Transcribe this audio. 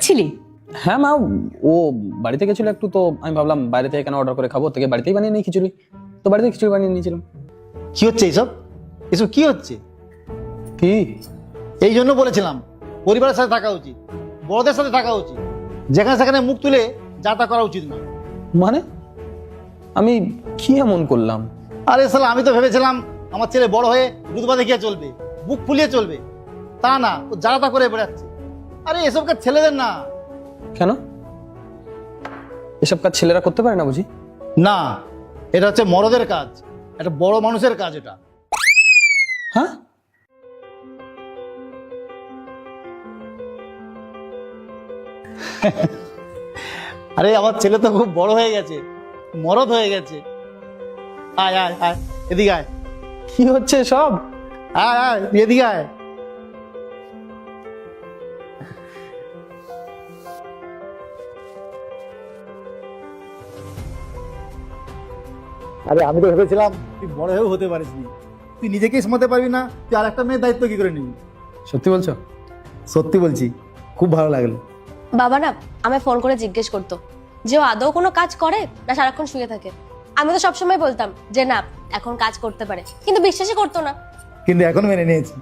যাচ্ছিলি? হ্যাঁ মা, ও বাড়িতে গেছিল একটু, তো আমি ভাবলাম বাইরে থেকে কেন অর্ডার করে খাবো, থেকে বাড়িতেই বানিয়ে নিই খিচুড়ি। তো বাড়িতে খিচুড়ি বানিয়ে নিয়েছিলাম। কি হচ্ছে এইসব? এসব কি হচ্ছে? কি? এই জন্য বলেছিলাম পরিবারের সাথে থাকা উচিত, বড়দের সাথে থাকা উচিত, যেখানে সেখানে মুখ তুলে যা তা করা উচিত না। মানে আমি কি এমন করলাম? আরে সালা, আমি তো ভেবেছিলাম আমার ছেলে বড় হয়ে দুধবা দেখিয়ে চলবে, বুক ফুলিয়ে চলবে। তা না, ও যা তা করে বেড়াচ্ছে। আরে এসব কাজ ছেলেদের না। কেন এসব কাজ ছেলেরা করতে পারে না বুঝি? না, এটা হচ্ছে মরদের কাজ, একটা বড় মানুষের কাজ এটা। হ্যাঁ, আরে আমার ছেলে তো খুব বড় হয়ে গেছে, মরদ হয়ে গেছে। আয় আয় আয়, এদিকে আয়। কি হচ্ছে সব? আয় আয়, এদিকে আয়। আরে আমি তো ভেবেছিলাম তুই বড় হয়েও হতে পারিস নি, তুই নিজেকেই সামলাতে পারবি না, তুই আর একটা মেয়ের দায়িত্ব কি করে নিবি? সত্যি বলছো? সত্যি বলছি, খুব ভালো লাগলো। বাবা না আমায় ফোন করে জিজ্ঞেস করতো যে ও আদৌ কোনো কাজ করে না সারাক্ষণ শুয়ে থাকে। আমি তো সবসময় বলতাম যে না এখন কাজ করতে পারে, কিন্তু বিশ্বাসই করতো না। কিন্তু এখন মেনে নিয়েছি।